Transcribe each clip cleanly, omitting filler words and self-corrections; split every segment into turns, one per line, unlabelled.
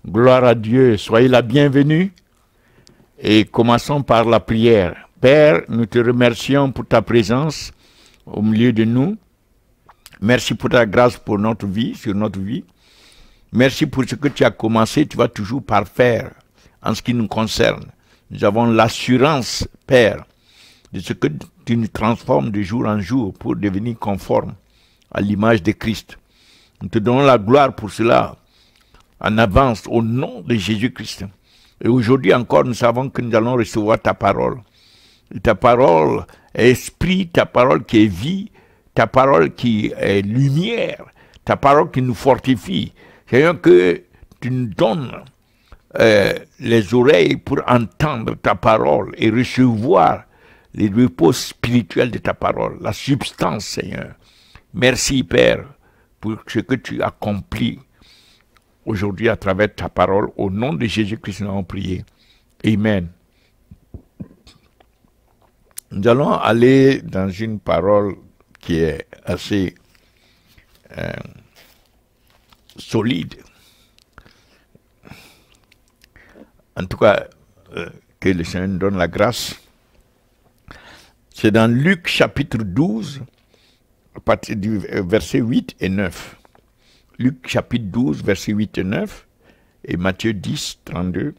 Gloire à Dieu, soyez la bienvenue et commençons par la prière. Père, nous te remercions pour ta présence au milieu de nous. Merci pour ta grâce pour notre vie, sur notre vie. Merci pour ce que tu as commencé, tu vas toujours parfaire en ce qui nous concerne. Nous avons l'assurance, Père, de ce que tu nous transformes de jour en jour pour devenir conforme à l'image de Christ. Nous te donnons la gloire pour cela en avance au nom de Jésus-Christ. Et aujourd'hui encore, nous savons que nous allons recevoir ta parole. Et ta parole est esprit, ta parole qui est vie, ta parole qui est lumière, ta parole qui nous fortifie. Seigneur, que tu nous donnes les oreilles pour entendre ta parole et recevoir les repos spirituels de ta parole, la substance, Seigneur. Merci, Père, pour ce que tu accomplis aujourd'hui à travers ta parole. Au nom de Jésus-Christ, nous avons prié. Amen. Nous allons aller dans une parole qui est assez solide. En tout cas, que le Seigneur nous donne la grâce. C'est dans Luc chapitre 12, à partir du verset 8 et 9. Luc chapitre 12, verset 8 et 9, et Matthieu 10, 32,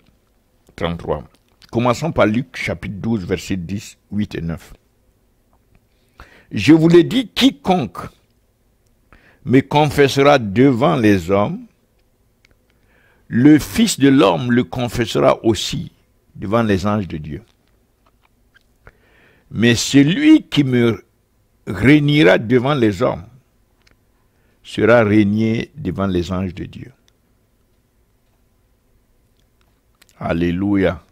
33. Commençons par Luc chapitre 12, verset 10, 8 et 9. Je vous l'ai dit, quiconque me confessera devant les hommes, le Fils de l'homme le confessera aussi devant les anges de Dieu. Mais celui qui me régnera devant les hommes sera régné devant les anges de Dieu. Alléluia.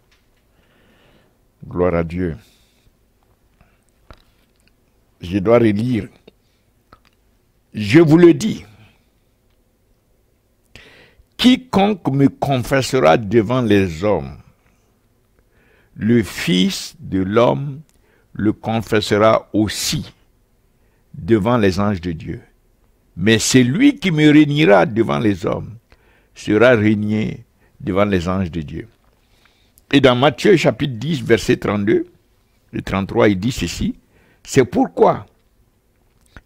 Gloire à Dieu. Je dois relire. Je vous le dis. Quiconque me confessera devant les hommes, le Fils de l'homme le confessera aussi devant les anges de Dieu. Mais celui qui me régnera devant les hommes sera régné devant les anges de Dieu. Et dans Matthieu chapitre 10, verset 32 et 33, il dit ceci. C'est pourquoi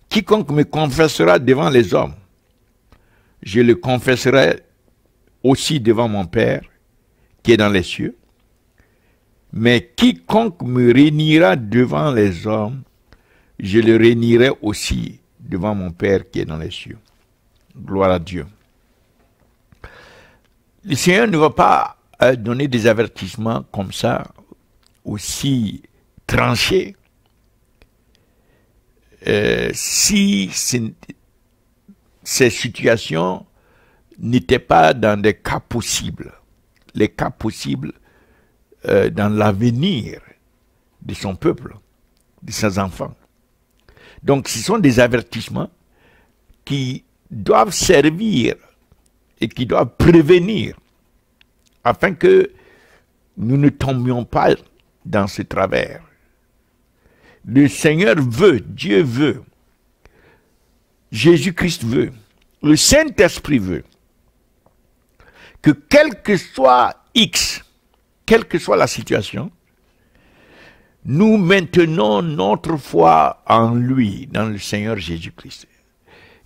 quiconque me confessera devant les hommes, je le confesserai aussi devant mon Père qui est dans les cieux. Mais quiconque me régnera devant les hommes, je le régnerai aussi devant mon Père qui est dans les cieux. Gloire à Dieu. Le Seigneur ne va pas donner des avertissements comme ça, aussi tranchés, si ces situations n'étaient pas dans des cas possibles, les cas possibles dans l'avenir de son peuple, de ses enfants. Donc ce sont des avertissements qui doivent servir et qui doivent prévenir afin que nous ne tombions pas dans ce travers. Le Seigneur veut, Dieu veut, Jésus-Christ veut, le Saint-Esprit veut que quel que soit X, quelle que soit la situation, nous maintenons notre foi en lui, dans le Seigneur Jésus-Christ.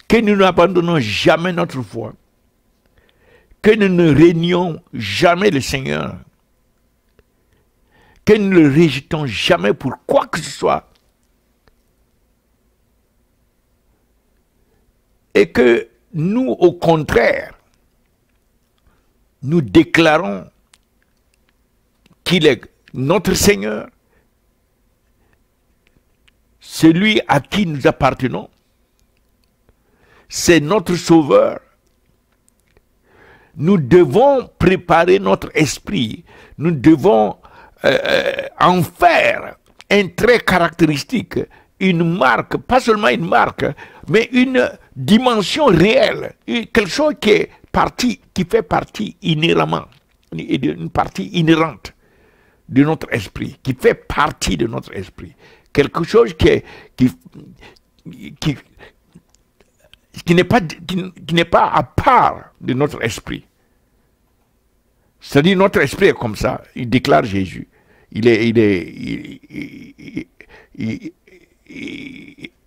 Que nous n'abandonnons jamais notre foi, que nous ne régnons jamais le Seigneur, que nous ne le rejetons jamais pour quoi que ce soit, et que nous, au contraire, nous déclarons qu'il est notre Seigneur, celui à qui nous appartenons, c'est notre Sauveur. Nous devons préparer notre esprit, nous devons en faire un trait caractéristique, une marque, pas seulement une marque, mais une dimension réelle, quelque chose qui fait partie inhéremment, une partie inhérente de notre esprit, qui fait partie de notre esprit. Quelque chose qui n'est pas à part de notre esprit. C'est-à-dire notre esprit est comme ça, il déclare Jésus. Il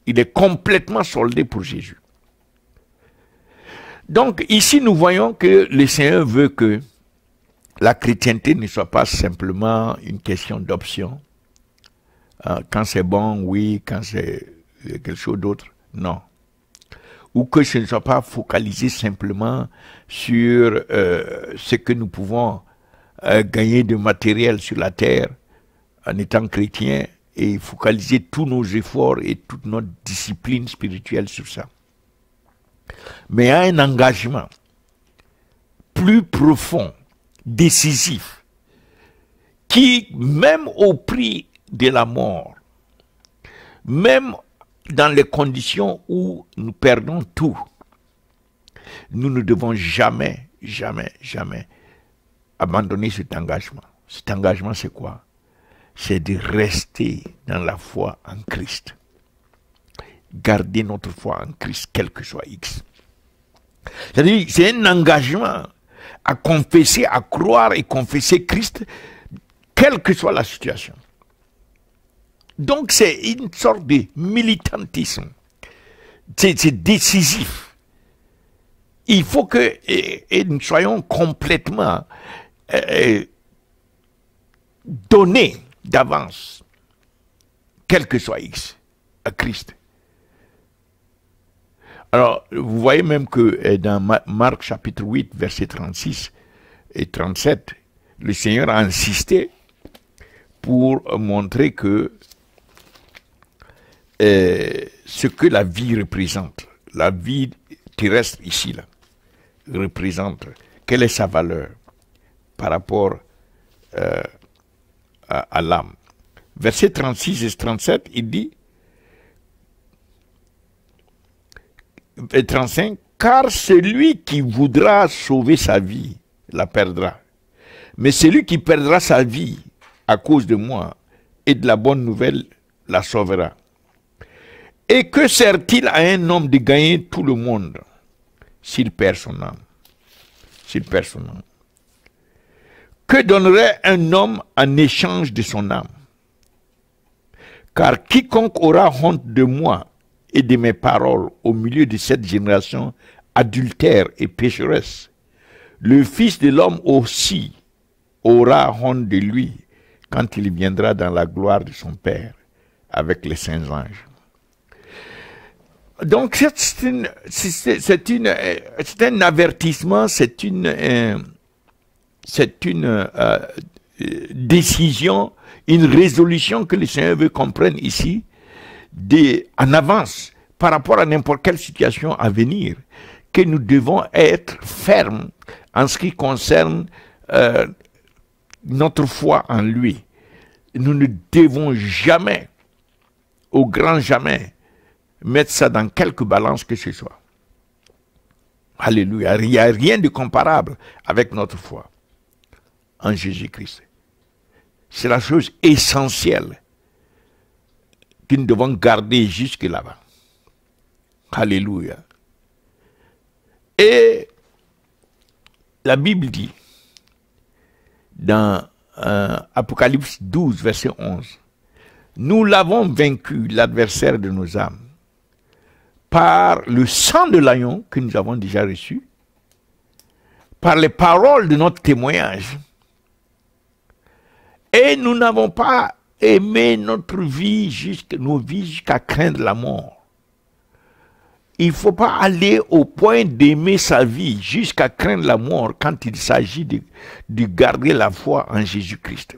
est complètement soldé pour Jésus. Donc ici nous voyons que le Seigneur veut que la chrétienté ne soit pas simplement une question d'option. Quand c'est bon, oui, quand c'est quelque chose d'autre, non. Ou que ce ne soit pas focalisé simplement sur ce que nous pouvons gagner de matériel sur la terre en étant chrétien et focaliser tous nos efforts et toute notre discipline spirituelle sur ça. Mais il y a un engagement plus profond, décisif, qui, même au prix de la mort, même dans les conditions où nous perdons tout, nous ne devons jamais, jamais, jamais abandonner cet engagement. Cet engagement, c'est quoi? C'est de rester dans la foi en Christ. Garder notre foi en Christ, quel que soit X. C'est-à-dire, c'est un engagement à confesser, à croire et confesser Christ, quelle que soit la situation. Donc, c'est une sorte de militantisme. C'est décisif. Il faut que nous soyons complètement donnés d'avance, quel que soit X, à Christ. Alors, vous voyez même que dans Marc chapitre 8, versets 36 et 37, le Seigneur a insisté pour montrer que ce que la vie représente, la vie terrestre ici, là, représente, quelle est sa valeur par rapport à l'âme. Versets 36 et 37, il dit, 35, car celui qui voudra sauver sa vie la perdra. Mais celui qui perdra sa vie à cause de moi et de la bonne nouvelle la sauvera. Et que sert-il à un homme de gagner tout le monde s'il perd son âme? S'il perd son âme. Que donnerait un homme en échange de son âme? Car quiconque aura honte de moi et de mes paroles au milieu de cette génération adultère et pécheresse, le Fils de l'homme aussi aura honte de lui quand il viendra dans la gloire de son Père avec les saints anges. Donc c'est un avertissement, c'est une décision, une résolution que le Seigneur veut qu'on prenne ici, en avance, par rapport à n'importe quelle situation à venir, que nous devons être fermes en ce qui concerne notre foi en lui. Nous ne devons jamais, au grand jamais, mettre ça dans quelque balance que ce soit. Alléluia. Il n'y a rien de comparable avec notre foi en Jésus-Christ. C'est la chose essentielle que nous devons garder jusque là-bas. Alléluia. Et la Bible dit, dans Apocalypse 12, verset 11, nous l'avons vaincu, l'adversaire de nos âmes, par le sang de l'agneau que nous avons déjà reçu, par les paroles de notre témoignage. Et nous n'avons pas aimé notre vie, nos vies jusqu'à craindre la mort. Il ne faut pas aller au point d'aimer sa vie jusqu'à craindre la mort quand il s'agit de garder la foi en Jésus-Christ.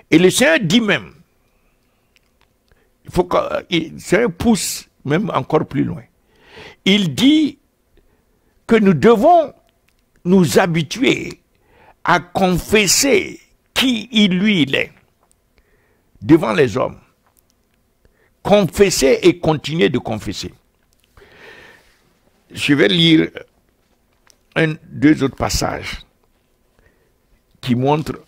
Et le Seigneur dit même, il faut que le Seigneur pousse même encore plus loin. Il dit que nous devons nous habituer à confesser qui lui il est devant les hommes. Confesser et continuer de confesser. Je vais lire deux autres passages qui montrent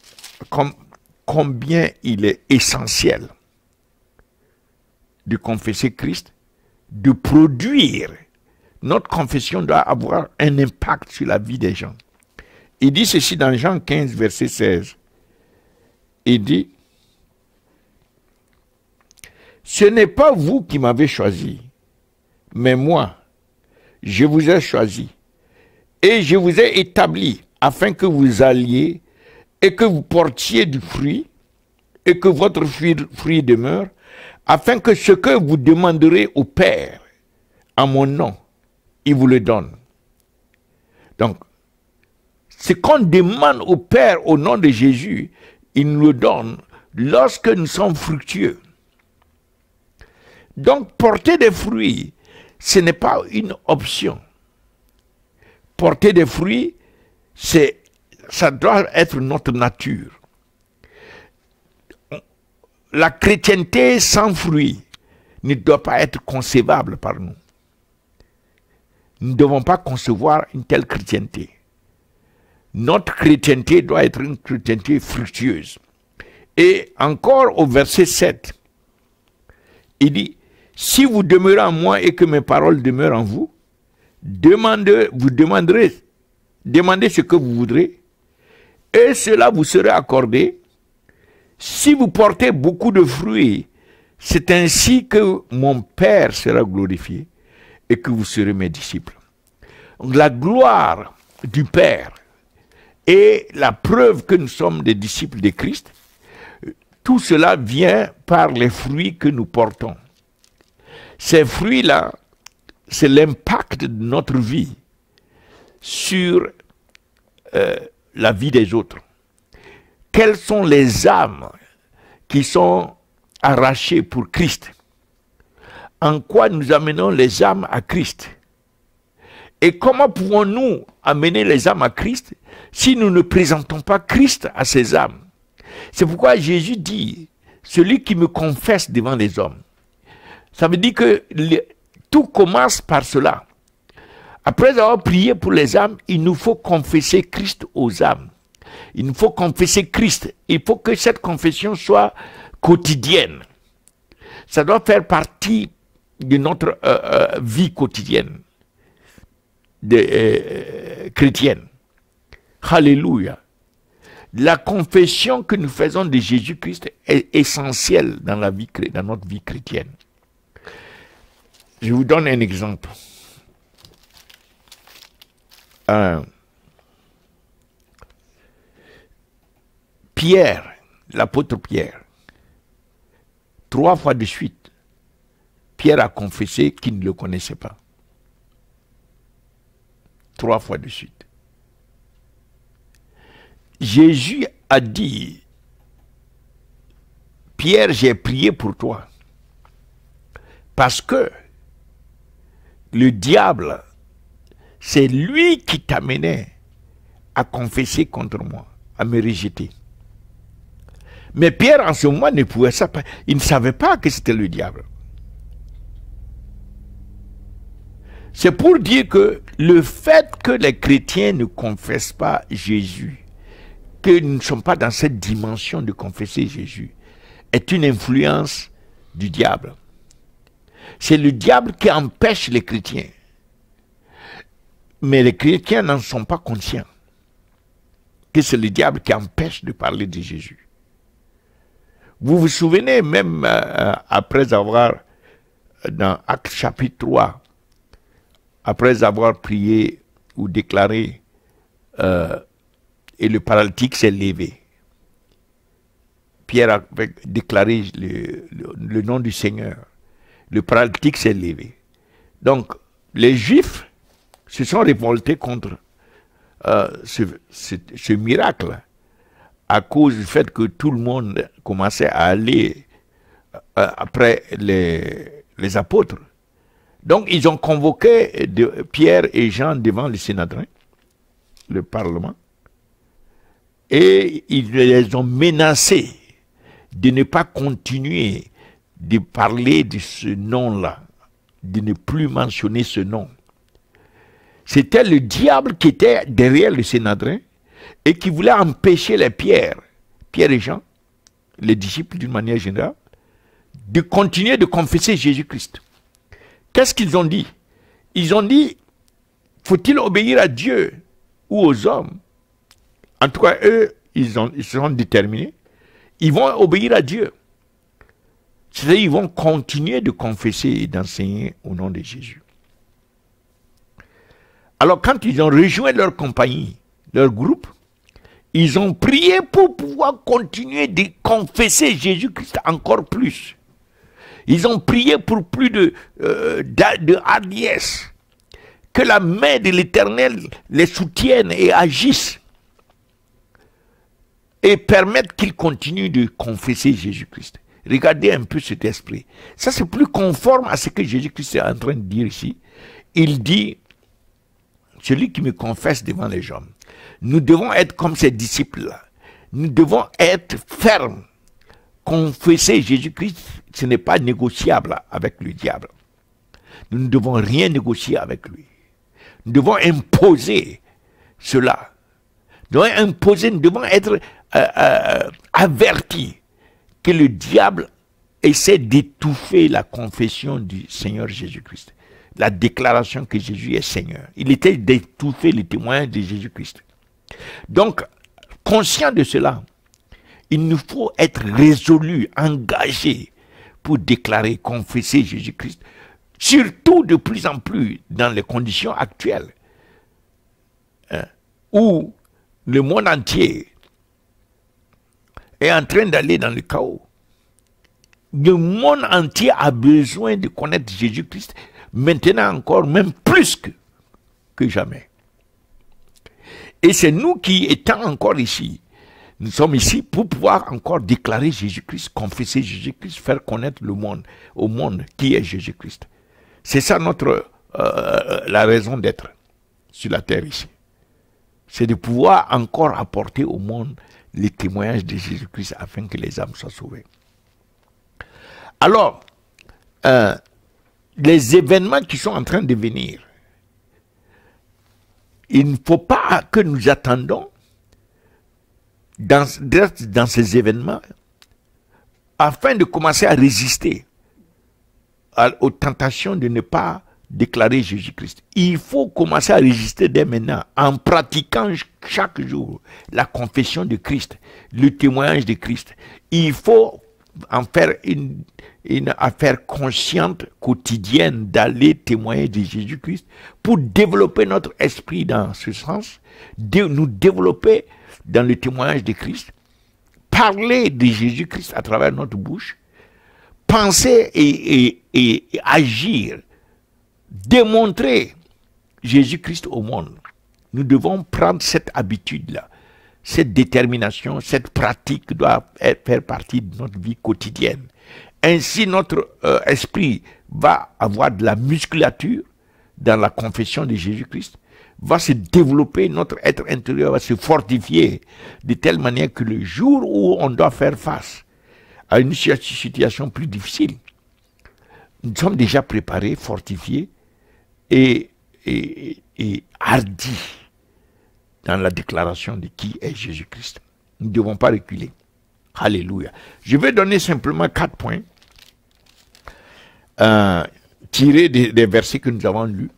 combien il est essentiel de confesser Christ, de produire. Notre confession doit avoir un impact sur la vie des gens. Il dit ceci dans Jean 15, verset 16. Il dit, ce n'est pas vous qui m'avez choisi, mais moi, je vous ai choisi et je vous ai établi afin que vous alliez et que vous portiez du fruit et que votre fruit demeure, afin que ce que vous demanderez au Père en mon nom, il vous le donne. Donc, ce qu'on demande au Père au nom de Jésus, il nous le donne lorsque nous sommes fructueux. Donc, porter des fruits, ce n'est pas une option. Porter des fruits, ça doit être notre nature. La chrétienté sans fruits ne doit pas être concevable par nous. Nous ne devons pas concevoir une telle chrétienté. Notre chrétienté doit être une chrétienté fructueuse. Et encore au verset 7, il dit, si vous demeurez en moi et que mes paroles demeurent en vous, demandez ce que vous voudrez, et cela vous sera accordé. Si vous portez beaucoup de fruits, c'est ainsi que mon Père sera glorifié et que vous serez mes disciples. Donc, la gloire du Père et la preuve que nous sommes des disciples de Christ, tout cela vient par les fruits que nous portons. Ces fruits-là, c'est l'impact de notre vie sur la vie des autres. Quelles sont les âmes qui sont arrachées pour Christ? En quoi nous amenons les âmes à Christ? Et comment pouvons-nous amener les âmes à Christ si nous ne présentons pas Christ à ces âmes? C'est pourquoi Jésus dit, celui qui me confesse devant les hommes. Ça veut dire que tout commence par cela. Après avoir prié pour les âmes, il nous faut confesser Christ aux âmes. Il nous faut confesser Christ. Il faut que cette confession soit quotidienne. Ça doit faire partie de notre vie quotidienne chrétienne. Alléluia. La confession que nous faisons de Jésus-Christ est essentielle dans notre vie chrétienne. Je vous donne un exemple. Pierre, l'apôtre Pierre, 3 fois de suite, Pierre a confessé qu'il ne le connaissait pas. 3 fois de suite. Jésus a dit, Pierre, j'ai prié pour toi, parce que le diable, c'est lui qui t'amenait à confesser contre moi, à me rejeter. Mais Pierre, en ce moment, ne pouvait ça pas. Il ne savait pas que c'était le diable. C'est pour dire que le fait que les chrétiens ne confessent pas Jésus, que nous ne sommes pas dans cette dimension de confesser Jésus, est une influence du diable. C'est le diable qui empêche les chrétiens. Mais les chrétiens n'en sont pas conscients que c'est le diable qui empêche de parler de Jésus. Vous vous souvenez même après avoir, dans Actes chapitre 3, après avoir prié ou déclaré, et le paralytique s'est levé. Pierre a déclaré le nom du Seigneur. Le paralytique s'est levé. Donc, les Juifs se sont révoltés contre ce miracle à cause du fait que tout le monde commençait à aller après les apôtres. Donc, ils ont convoqué Pierre et Jean devant le Sanhédrin, le Parlement, et ils les ont menacés de ne pas continuer de parler de ce nom-là, de ne plus mentionner ce nom. C'était le diable qui était derrière le Sanhédrin et qui voulait empêcher les Pierre et Jean, les disciples d'une manière générale, de continuer de confesser Jésus-Christ. Qu'est-ce qu'ils ont dit? Ils ont dit, faut-il obéir à Dieu ou aux hommes? En tout cas, eux, ils se sont déterminés. Ils vont obéir à Dieu. C'est-à-dire qu'ils vont continuer de confesser et d'enseigner au nom de Jésus. Alors quand ils ont rejoint leur compagnie, leur groupe, ils ont prié pour pouvoir continuer de confesser Jésus-Christ encore plus. Ils ont prié pour plus de hardiesse. Que la main de l'Éternel les soutienne et agisse. Et permette qu'ils continuent de confesser Jésus-Christ. Regardez un peu cet esprit. Ça, c'est plus conforme à ce que Jésus-Christ est en train de dire ici. Il dit, celui qui me confesse devant les hommes. Nous devons être comme ces disciples-là. Nous devons être fermes. Confesser Jésus-Christ, ce n'est pas négociable avec le diable. Nous ne devons rien négocier avec lui. Nous devons imposer cela. Nous devons imposer, nous devons être avertis que le diable essaie d'étouffer la confession du Seigneur Jésus-Christ. La déclaration que Jésus est Seigneur. Il était d'étouffer les témoins de Jésus-Christ. Donc, conscient de cela, il nous faut être résolu, engagé pour déclarer, confesser Jésus-Christ. Surtout de plus en plus dans les conditions actuelles, où le monde entier est en train d'aller dans le chaos. Le monde entier a besoin de connaître Jésus-Christ, maintenant encore, même plus que jamais. Et c'est nous qui, étant encore ici, nous sommes ici pour pouvoir encore déclarer Jésus-Christ, confesser Jésus-Christ, faire connaître le monde, au monde qui est Jésus-Christ. C'est ça la raison d'être sur la terre ici. C'est de pouvoir encore apporter au monde les témoignages de Jésus-Christ afin que les âmes soient sauvées. Alors, les événements qui sont en train de venir, il ne faut pas que nous attendons dans ces événements afin de commencer à résister aux tentations de ne pas déclarer Jésus-Christ. Il faut commencer à résister dès maintenant en pratiquant chaque jour la confession de Christ, le témoignage de Christ. Il faut en faire une affaire consciente, quotidienne, d'aller témoigner de Jésus-Christ pour développer notre esprit dans ce sens, nous développer dans le témoignage de Christ, parler de Jésus-Christ à travers notre bouche, penser et agir, démontrer Jésus-Christ au monde. Nous devons prendre cette habitude-là, cette détermination, cette pratique doit faire partie de notre vie quotidienne. Ainsi, notre esprit va avoir de la musculature dans la confession de Jésus-Christ, va se développer, notre être intérieur va se fortifier de telle manière que le jour où on doit faire face à une situation plus difficile, nous sommes déjà préparés, fortifiés et hardis dans la déclaration de qui est Jésus-Christ. Nous ne devons pas reculer. Alléluia. Je vais donner simplement 4 points tirés des versets que nous avons lus.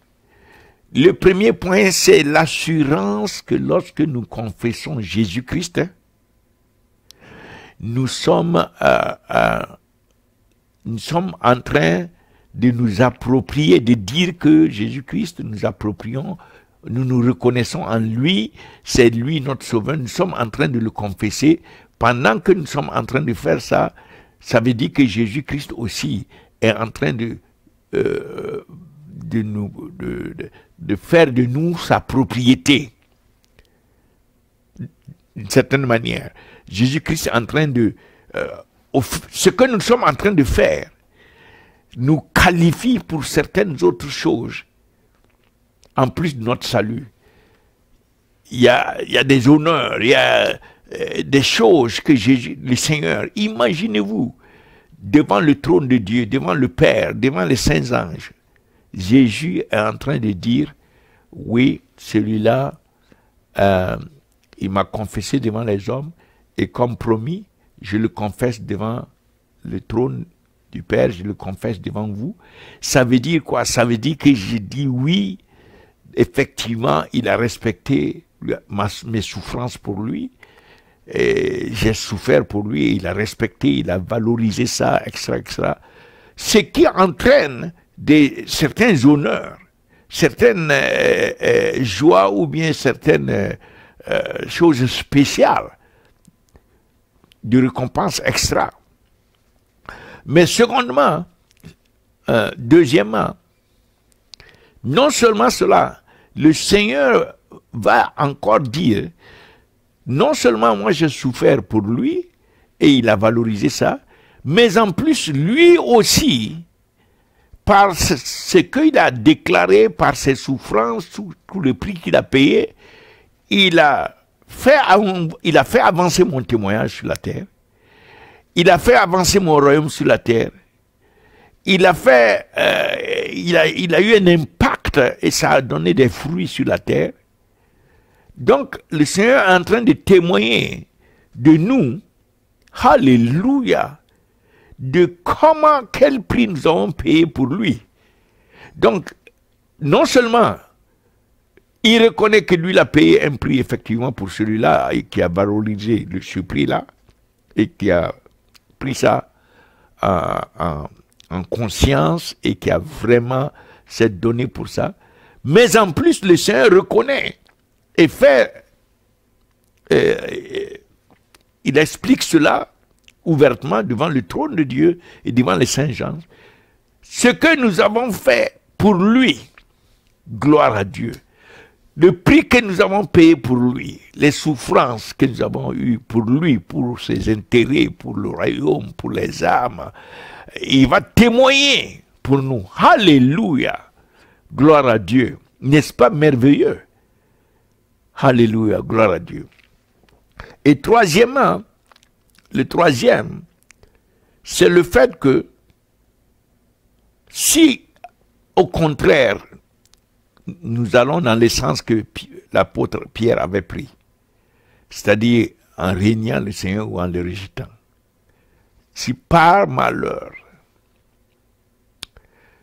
Le premier point, c'est l'assurance que lorsque nous confessons Jésus-Christ, nous sommes en train de nous approprier, de dire que Jésus-Christ, nous approprions, nous nous reconnaissons en lui, c'est lui notre sauveur, nous sommes en train de le confesser. Pendant que nous sommes en train de faire ça, ça veut dire que Jésus-Christ aussi est en train de faire de nous sa propriété. D'une certaine manière, Jésus-Christ est en train de... ce que nous sommes en train de faire nous qualifie pour certaines autres choses, en plus de notre salut. Il y a des honneurs, il y a des choses que Jésus, le Seigneur, imaginez-vous, devant le trône de Dieu, devant le Père, devant les saints anges, Jésus est en train de dire, oui, celui-là, il m'a confessé devant les hommes, et comme promis, je le confesse devant le trône du Père, je le confesse devant vous. Ça veut dire quoi? Ça veut dire que j'ai dit oui, effectivement, il a respecté mes souffrances pour lui. J'ai souffert pour lui, il a respecté, il a valorisé ça, etc. Ce qui entraîne certains honneurs, certaines joies ou bien certaines choses spéciales, de récompense extra. Mais secondement, deuxièmement, non seulement cela, le Seigneur va encore dire, non seulement moi j'ai souffert pour lui, et il a valorisé ça, mais en plus lui aussi, par ce qu'il a déclaré, par ses souffrances, tout le prix qu'il a payé, il a fait avancer mon témoignage sur la terre, il a fait avancer mon royaume sur la terre, il a eu un impact et ça a donné des fruits sur la terre. Donc, le Seigneur est en train de témoigner de nous, alléluia, de quel prix nous avons payé pour lui. Donc, non seulement il reconnaît que lui, il a payé un prix effectivement pour celui-là et qui a valorisé ce prix-là et qui a pris ça en conscience et qui a vraiment s'est donné pour ça. Mais en plus, le Seigneur reconnaît et fait, il explique cela ouvertement devant le trône de Dieu et devant les saints anges. Ce que nous avons fait pour lui, gloire à Dieu. Le prix que nous avons payé pour lui, les souffrances que nous avons eues pour lui, pour ses intérêts, pour le royaume, pour les âmes, il va témoigner pour nous. Alléluia, gloire à Dieu. N'est-ce pas merveilleux? Alléluia, gloire à Dieu. Et troisièmement, le troisième, c'est le fait que si, au contraire, nous allons dans le sens que l'apôtre Pierre avait pris, c'est-à-dire en régnant le Seigneur ou en le rejetant, si par malheur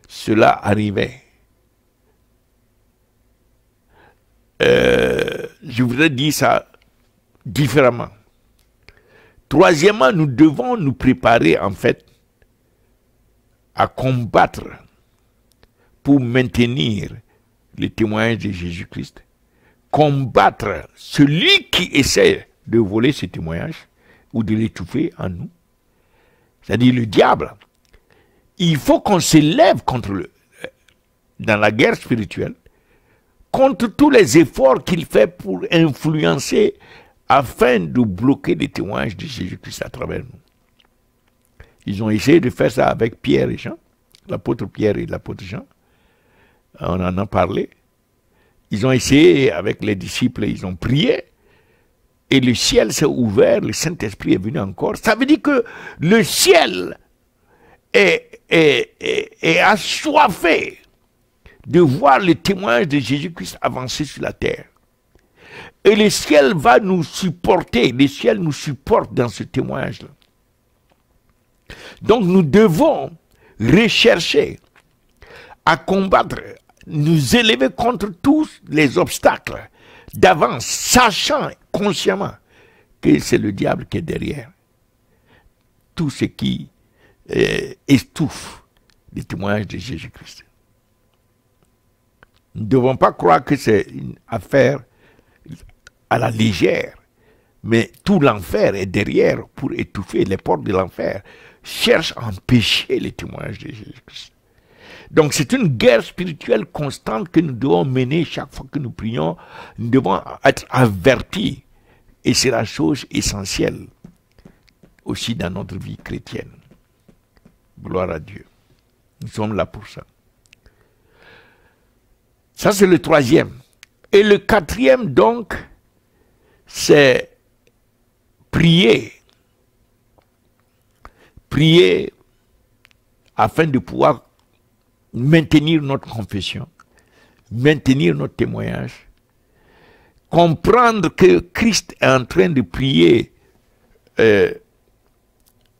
cela arrivait, je voudrais dire ça différemment. Troisièmement, nous devons nous préparer en fait à combattre pour maintenir le témoignage de Jésus-Christ. Combattre celui qui essaie de voler ce témoignage ou de l'étouffer en nous, c'est-à-dire le diable. Il faut qu'on se lève dans la guerre spirituelle, contre tous les efforts qu'il fait pour influencer afin de bloquer les témoignages de Jésus-Christ à travers nous. Ils ont essayé de faire ça avec Pierre et Jean, l'apôtre Pierre et l'apôtre Jean. On en a parlé. Ils ont essayé avec les disciples, ils ont prié, et le ciel s'est ouvert, le Saint-Esprit est venu encore. Ça veut dire que le ciel est assoiffé de voir le témoignage de Jésus-Christ avancer sur la terre. Et le ciel va nous supporter, le ciel nous supporte dans ce témoignage-là. Donc nous devons rechercher à combattre, nous élever contre tous les obstacles d'avance, sachant consciemment que c'est le diable qui est derrière. Tout ce qui étouffe le témoignage de Jésus-Christ. Nous ne devons pas croire que c'est une affaire à la légère, mais tout l'enfer est derrière pour étouffer. Les portes de l'enfer cherchent à empêcher les témoignages de Jésus-Christ. Donc c'est une guerre spirituelle constante que nous devons mener chaque fois que nous prions. Nous devons être avertis. Et c'est la chose essentielle aussi dans notre vie chrétienne. Gloire à Dieu. Nous sommes là pour ça. Ça, c'est le troisième. Et le quatrième, donc, c'est prier. Prier afin de pouvoir maintenir notre confession, maintenir notre témoignage, comprendre que Christ est en train de prier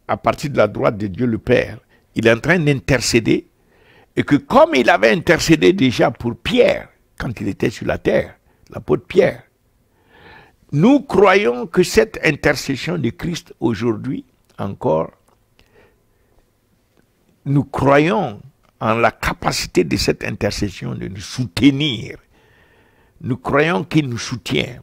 à partir de la droite de Dieu le Père. Il est en train d'intercéder. Et que comme il avait intercédé déjà pour Pierre, quand il était sur la terre, l'apôtre Pierre, Nous croyons que cette intercession de Christ aujourd'hui encore, nous croyons en la capacité de cette intercession de nous soutenir. Nous croyons qu'il nous soutient.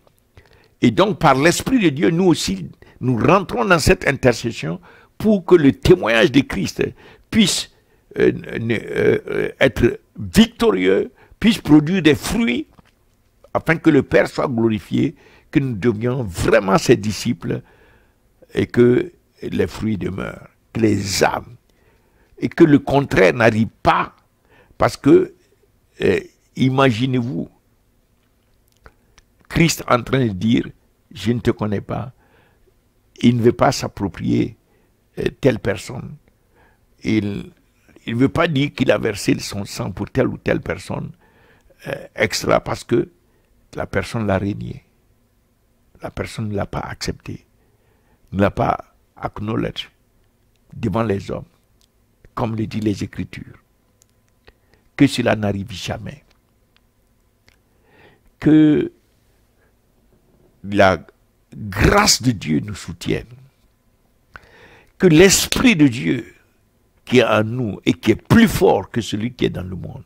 Et donc, par l'Esprit de Dieu, nous aussi, nous rentrons dans cette intercession pour que le témoignage de Christ puisse être victorieux, puisse produire des fruits, afin que le Père soit glorifié, que nous devenions vraiment ses disciples et que les fruits demeurent, que les âmes, et que le contraire n'arrive pas, parce que, imaginez-vous, Christ en train de dire, je ne te connais pas, il ne veut pas s'approprier telle personne, il ne veut pas dire qu'il a versé son sang pour telle ou telle personne extra parce que la personne l'a renié, la personne ne l'a pas accepté, ne l'a pas acknowledge devant les hommes, comme le dit les Écritures, que cela n'arrive jamais, que la grâce de Dieu nous soutienne, que l'Esprit de Dieu qui est en nous et qui est plus fort que celui qui est dans le monde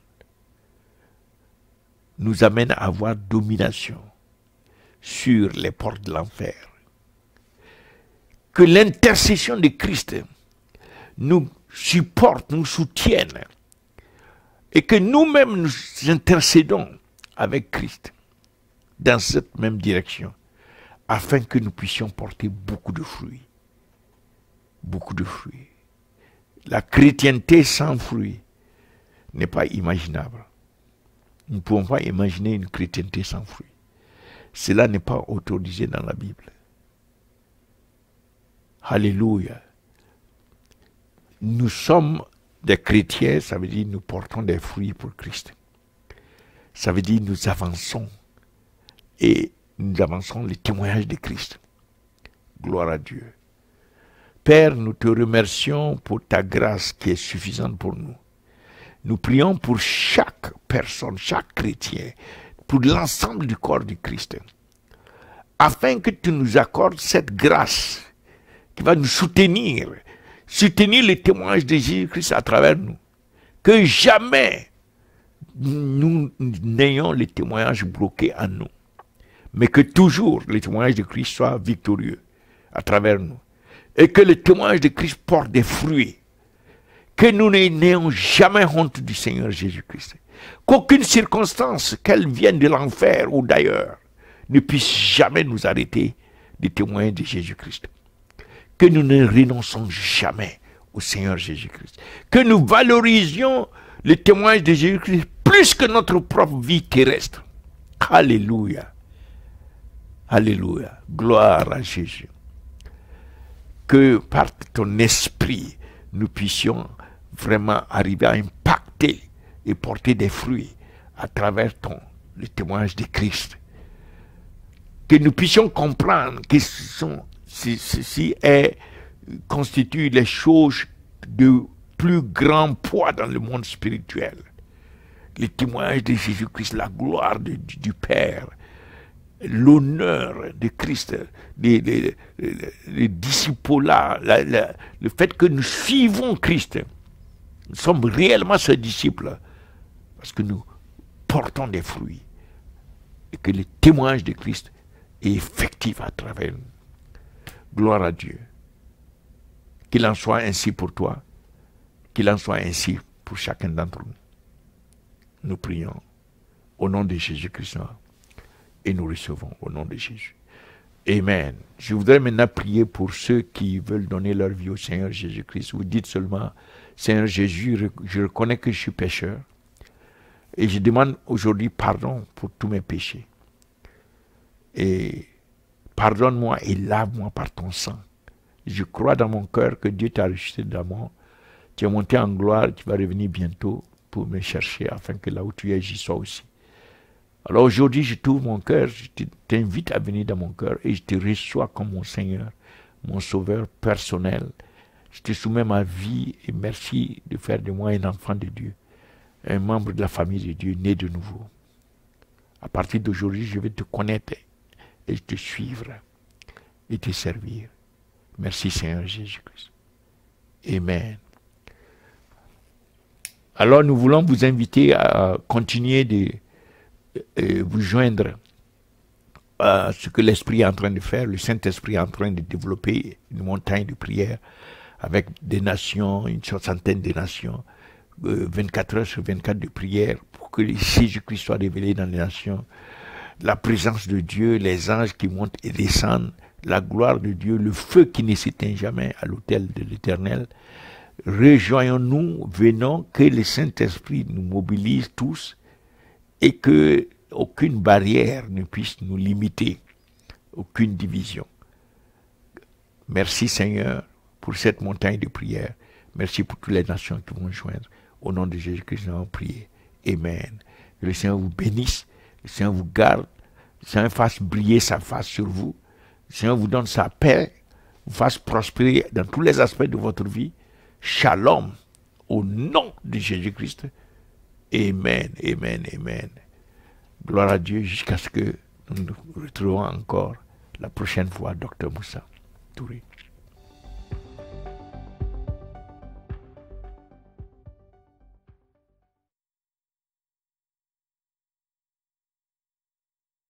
nous amène à avoir domination sur les portes de l'enfer. Que l'intercession de Christ nous supporte, nous soutienne et que nous-mêmes nous intercédons avec Christ dans cette même direction afin que nous puissions porter beaucoup de fruits. Beaucoup de fruits. La chrétienté sans fruits n'est pas imaginable. Nous ne pouvons pas imaginer une chrétienté sans fruits. Cela n'est pas autorisé dans la Bible. Alléluia. Nous sommes des chrétiens, ça veut dire nous portons des fruits pour Christ. Ça veut dire nous avançons et nous avançons le témoignage de Christ. Gloire à Dieu. Père, nous te remercions pour ta grâce qui est suffisante pour nous. Nous prions pour chaque personne, chaque chrétien, pour l'ensemble du corps du Christ, afin que tu nous accordes cette grâce qui va nous soutenir le témoignage de Jésus-Christ à travers nous. Que jamais nous n'ayons le témoignage bloqué en nous, mais que toujours le témoignage de Christ soit victorieux à travers nous. Et que le témoignage de Christ porte des fruits. Que nous n'ayons jamais honte du Seigneur Jésus-Christ. Qu'aucune circonstance, qu'elle vienne de l'enfer ou d'ailleurs, ne puisse jamais nous arrêter de témoigner de Jésus-Christ. Que nous ne renonçons jamais au Seigneur Jésus-Christ. Que nous valorisions le témoignage de Jésus-Christ plus que notre propre vie terrestre. Alléluia. Alléluia. Gloire à Jésus. Que par ton esprit, nous puissions vraiment arriver à impacter et porter des fruits à travers le témoignage de Christ. Que nous puissions comprendre que ceci constitue les choses de plus grand poids dans le monde spirituel. Le témoignage de Jésus-Christ, la gloire du Père, l'honneur de Christ, le disciple-là, le fait que nous suivons Christ, nous sommes réellement ses disciples, parce que nous portons des fruits, et que le témoignage de Christ est effectif à travers nous. Gloire à Dieu. Qu'il en soit ainsi pour toi, qu'il en soit ainsi pour chacun d'entre nous. Nous prions au nom de Jésus-Christ. Et nous recevons au nom de Jésus. Amen. Je voudrais maintenant prier pour ceux qui veulent donner leur vie au Seigneur Jésus-Christ. Vous dites seulement, Seigneur Jésus, je reconnais que je suis pécheur. Et je demande aujourd'hui pardon pour tous mes péchés. Et pardonne-moi et lave-moi par ton sang. Je crois dans mon cœur que Dieu t'a ressuscité de la mort. Tu es monté en gloire, tu vas revenir bientôt pour me chercher afin que là où tu es, j'y sois aussi. Alors aujourd'hui, je t'ouvre mon cœur, je t'invite à venir dans mon cœur et je te reçois comme mon Seigneur, mon Sauveur personnel. Je te soumets ma vie et merci de faire de moi un enfant de Dieu, un membre de la famille de Dieu, né de nouveau. À partir d'aujourd'hui, je vais te connaître et te suivre et te servir. Merci Seigneur Jésus-Christ. Amen. Alors nous voulons vous inviter à continuer de vous joindre à ce que l'Esprit est en train de faire. Le Saint-Esprit est en train de développer une montagne de prière avec des nations, une soixantaine de nations, 24 heures sur 24 de prière pour que Jésus-Christ soit révélé dans les nations. La présence de Dieu, les anges qui montent et descendent, la gloire de Dieu, le feu qui ne s'éteint jamais à l'autel de l'Éternel. Rejoignons-nous, venons, que le Saint-Esprit nous mobilise tous et que aucune barrière ne puisse nous limiter, aucune division. Merci Seigneur pour cette montagne de prière. Merci pour toutes les nations qui vont joindre. Au nom de Jésus-Christ, nous avons prié. Amen. Que le Seigneur vous bénisse, le Seigneur vous garde, le Seigneur fasse briller sa face sur vous, le Seigneur vous donne sa paix, vous fasse prospérer dans tous les aspects de votre vie. Shalom, au nom de Jésus-Christ. Amen, amen, amen. Gloire à Dieu jusqu'à ce que nous nous retrouvons encore la prochaine fois, Dr Moussa Touré.